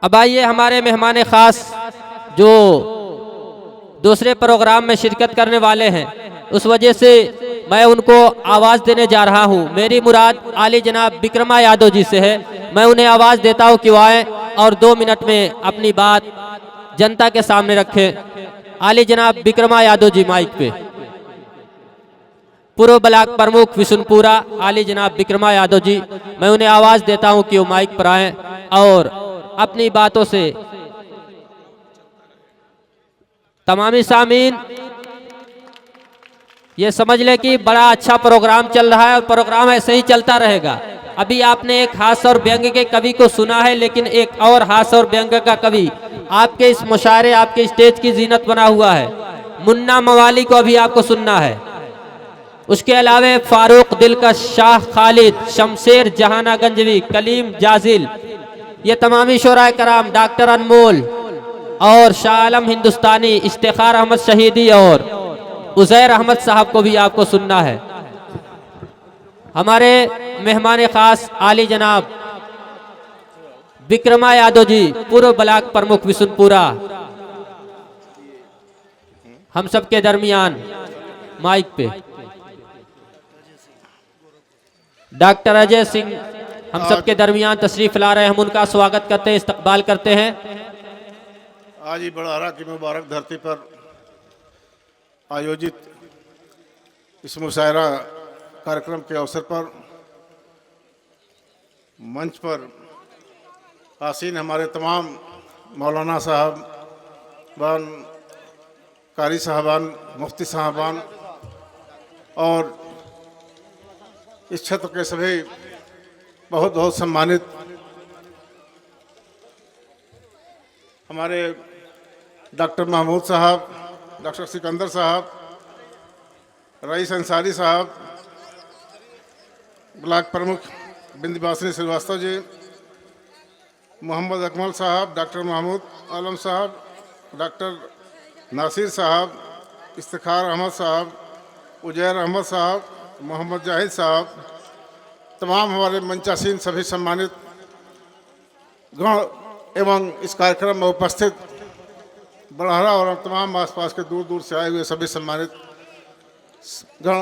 अब आइए हमारे मेहमान ख़ास जो दूसरे प्रोग्राम में शिरकत करने वाले हैं, उस वजह से मैं उनको आवाज़ देने जा रहा हूं। मेरी मुराद आली जनाब विक्रमा यादव जी से है। मैं उन्हें आवाज़ देता हूं कि वो आएँ और 2 मिनट में अपनी बात जनता के सामने रखें। आली जनाब विक्रमा यादव जी माइक पे। पूर्व ब्लॉक प्रमुख विशुनपुरा आली जनाब विक्रमा यादव जी, मैं उन्हें आवाज़ देता हूं कि वो माइक पर आएँ और अपनी बातों से तमामी सामीन ये समझ ले कि बड़ा अच्छा प्रोग्राम चल रहा है और प्रोग्राम ऐसे ही चलता रहेगा। अभी आपने एक हास्य और व्यंग्य के कवि को सुना है, लेकिन एक और हास्य और व्यंग्य का कवि आपके इस मुशायरे, आपके स्टेज की जीनत बना हुआ है। मुन्ना मवाली को अभी आपको सुनना है। उसके अलावा फारूक दिलकश, शाह खालिद, शमशेर जहाना गंजवी, कलीम जाजिल, ये तमामी शोराए कराम, डॉक्टर अनमोल और शाह आलम हिंदुस्तानी, इफ्तिखार अहमद शहीदी और उजैर अहमद साहब को भी आपको सुनना है। हमारे मेहमान खास आली जनाब विक्रमा यादव जी, पूर्व ब्लॉक प्रमुख विशुनपुरा, हम सबके दरमियान माइक पे डॉक्टर अजय सिंह हम सबके दरमियान तशरीफ ला रहे हैं। हम उनका स्वागत करते हैं, इस्तकबाल करते हैं। आज ही बड़हरा की मुबारक धरती पर आयोजित इस मुशायरा कार्यक्रम के अवसर पर मंच पर आसीन हमारे तमाम मौलाना साहबान, कारी साहबान, मुफ्ती साहबान और इस क्षेत्र के सभी बहुत बहुत सम्मानित हमारे डॉक्टर महमूद साहब, डॉक्टर सिकंदर साहब, रईस अंसारी साहब, ब्लॉक प्रमुख बिंदवासिनी श्रीवास्तव जी, मोहम्मद अकमल साहब, डॉक्टर महमूद आलम साहब, डॉक्टर नासिर साहब, इफ्तिखार अहमद साहब, उजैर अहमद साहब, मोहम्मद जाहिद साहब, तमाम हमारे मंचासीन सभी सम्मानित गण एवं इस कार्यक्रम में उपस्थित बड़हरा और तमाम आसपास के दूर दूर से आए हुए सभी सम्मानित गण।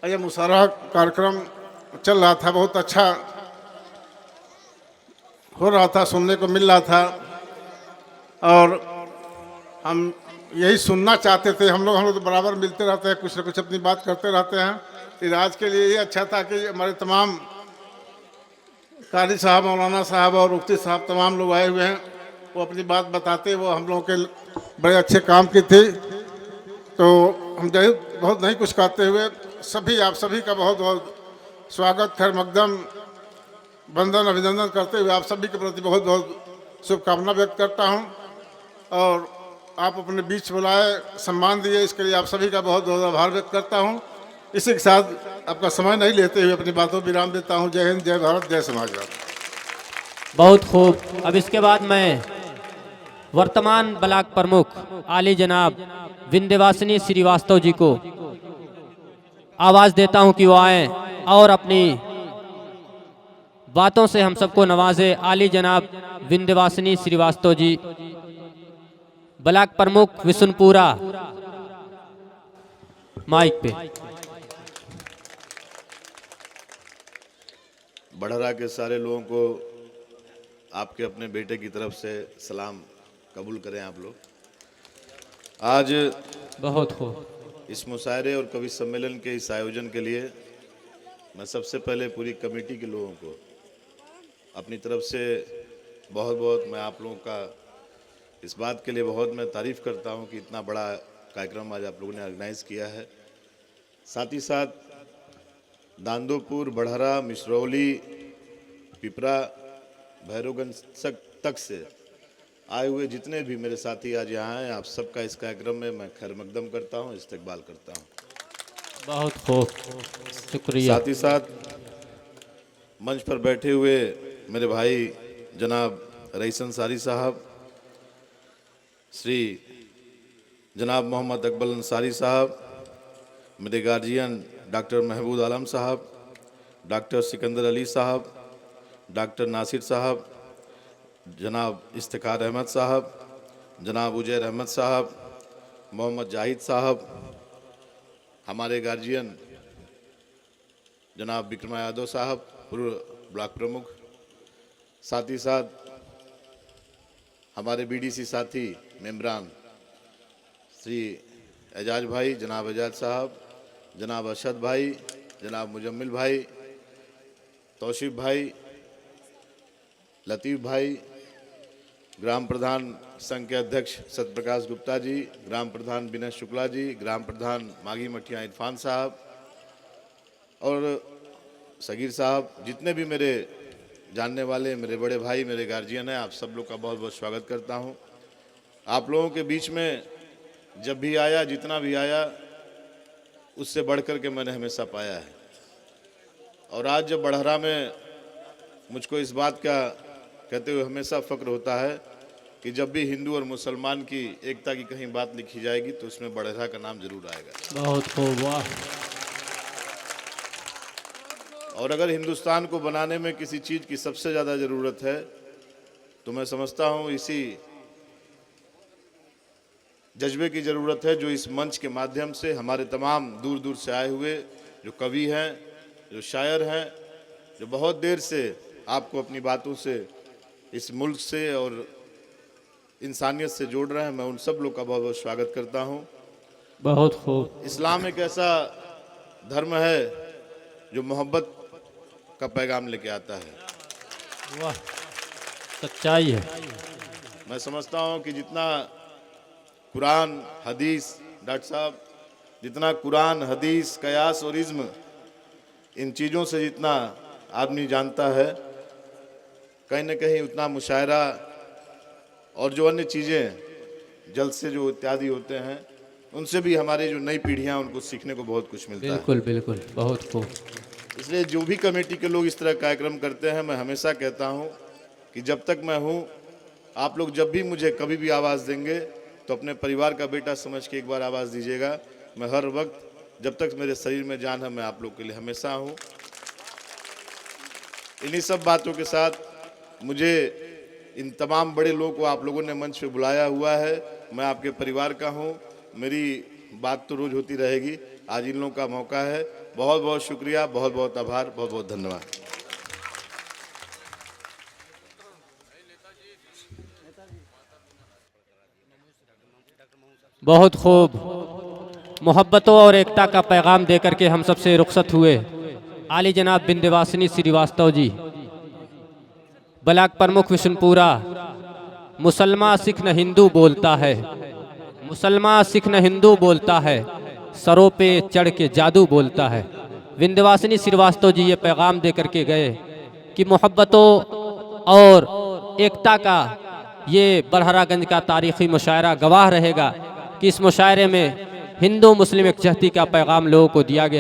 यह मुशायरा कार्यक्रम चल रहा था, बहुत अच्छा हो रहा था, सुनने को मिल रहा था और हम यही सुनना चाहते थे। हम लोग तो बराबर मिलते रहते हैं, कुछ न कुछ अपनी बात करते रहते हैं। फिर आज के लिए ये अच्छा था कि हमारे तमाम कारी साहब, मौलाना साहब और मुफ्ती साहब तमाम लोग आए हुए हैं, वो अपनी बात बताते, वो हम लोगों के बड़े अच्छे काम की थी। तो हम जो बहुत नहीं कुछ कहते हुए सभी आप सभी का बहुत बहुत स्वागत, खैर मकदम, वंदन, अभिनंदन करते हुए आप सभी के प्रति बहुत बहुत शुभकामना व्यक्त करता हूं और आप अपने बीच बुलाए, सम्मान दिए, इसके लिए आप सभी का बहुत बहुत आभार व्यक्त करता हूं। इसी के साथ आपका समय नहीं लेते हुए अपनी बातों विराम देता हूं। जय हिंद, जय भारत, जय समाजवाद। बहुत खूब। अब इसके बाद मैं वर्तमान ब्लॉक प्रमुख आली जनाब विंध्यवासिनी श्रीवास्तव जी को आवाज़ देता हूं कि वो आए और अपनी बातों से हम सबको नवाजे। आली जनाब विंध्यवासिनी श्रीवास्तव जी, ब्लॉक प्रमुख विशुनपुरा, माइक पे। बड़हरा के सारे लोगों को आपके अपने बेटे की तरफ से सलाम कबूल करें आप लोग। आज बहुत खूब। इस मुशायरे और कवि सम्मेलन के इस आयोजन के लिए मैं सबसे पहले पूरी कमेटी के लोगों को अपनी तरफ से बहुत बहुत मैं आप लोगों का इस बात के लिए बहुत मैं तारीफ़ करता हूं कि इतना बड़ा कार्यक्रम आज आप लोगों ने ऑर्गेनाइज किया है। साथ ही साथ दांदोपुर, बड़हरा, मिसरौली, पिपरा, भैरवगंज तक से आए हुए जितने भी मेरे साथी आज यहाँ हैं, आप सबका इस कार्यक्रम में मैं खैर मकदम करता हूँ, इस्तकबाल करता हूँ। बहुत खूब, शुक्रिया। साथ ही साथ मंच पर बैठे हुए मेरे भाई जनाब रईस अंसारी साहब, श्री जनाब मोहम्मद अकबल अंसारी साहब, मेरे गार्जियन डॉक्टर महबूद आलम साहब, डॉक्टर सिकंदर अली साहब, डॉक्टर नासिर साहब, जनाब इफ्तिखार अहमद साहब, जनाब उजैर अहमद साहब, मोहम्मद जाहिद साहब, हमारे गार्जियन जनाब विक्रमा यादव साहब, पूर्व ब्लॉक प्रमुख, साथ ही साथ हमारे बीडीसी साथी मेम्बरान श्री एजाज भाई, जनाब एजाज साहब, जनाब अरशद भाई, जनाब मुजम्मिल भाई, तौशीफ भाई, लतीफ़ भाई, ग्राम प्रधान संघ के अध्यक्ष सत्यप्रकाश गुप्ता जी, ग्राम प्रधान विनय शुक्ला जी, ग्राम प्रधान मागी मठिया इरफान साहब और सगीर साहब, जितने भी मेरे जानने वाले मेरे बड़े भाई, मेरे गार्जियन हैं, आप सब लोग का बहुत बहुत स्वागत करता हूं। आप लोगों के बीच में जब भी आया, जितना भी आया, उससे बढ़कर के मैंने हमेशा पाया है। और आज जब बड़हरा में मुझको इस बात का कहते हुए हमेशा फ़ख्र होता है कि जब भी हिंदू और मुसलमान की एकता की कहीं बात लिखी जाएगी तो उसमें बड़हरा का नाम जरूर आएगा। बहुत खूब, वाह। और अगर हिंदुस्तान को बनाने में किसी चीज़ की सबसे ज़्यादा ज़रूरत है तो मैं समझता हूँ इसी जज्बे की ज़रूरत है जो इस मंच के माध्यम से हमारे तमाम दूर दूर से आए हुए जो कवि हैं, जो शायर हैं, जो बहुत देर से आपको अपनी बातों से इस मुल्क से और इंसानियत से जोड़ रहे हैं, मैं उन सब लोग का बहुत बहुत स्वागत करता हूँ। बहुत खूब। इस्लाम एक ऐसा धर्म है जो मोहब्बत का पैगाम लेके आता है। वाह, सच्चाई है। मैं समझता हूँ कि जितना कुरान हदीस, डॉक्टर साहब, जितना कुरान हदीस कयास और इज्म, इन चीज़ों से जितना आदमी जानता है, कहीं न कहीं उतना मुशायरा और जो अन्य चीज़ें जलसे जो इत्यादि होते हैं, उनसे भी हमारी जो नई पीढ़ियाँ उनको सीखने को बहुत कुछ मिलता है। बिल्कुल बिल्कुल, बहुत खूब। इसलिए जो भी कमेटी के लोग इस तरह कार्यक्रम करते हैं, मैं हमेशा कहता हूं कि जब तक मैं हूं, आप लोग जब भी मुझे कभी भी आवाज़ देंगे तो अपने परिवार का बेटा समझ के एक बार आवाज़ दीजिएगा। मैं हर वक्त जब तक मेरे शरीर में जान है, मैं आप लोग के लिए हमेशा हूं। इन्हीं सब बातों के साथ मुझे इन तमाम बड़े लोगों को आप लोगों ने मंच पे बुलाया हुआ है। मैं आपके परिवार का हूं, मेरी बात तो रोज़ होती रहेगी, आज इन लोगों का मौका है। बहुत बहुत शुक्रिया, बहुत बहुत आभार, बहुत बहुत धन्यवाद। बहुत खूब। मोहब्बतों और एकता का पैगाम देकर के हम सबसे रुखसत हुए आली जनाब विंध्यवासिनी श्रीवास्तव जी, ब्लॉक प्रमुख विष्णुपुरा। मुसलमान सिख न हिंदू बोलता है, मुसलमान सिख न हिंदू बोलता है, सरों पे चढ़ के जादू बोलता है। विंध्यवासिनी श्रीवास्तव जी ये पैगाम दे करके गए कि मोहब्बतों और एकता का ये बड़हरागंज का तारीख़ी मुशायरा गवाह रहेगा कि इस मुशायरे में हिंदू मुस्लिम एकजहती का पैगाम लोगों को दिया गया।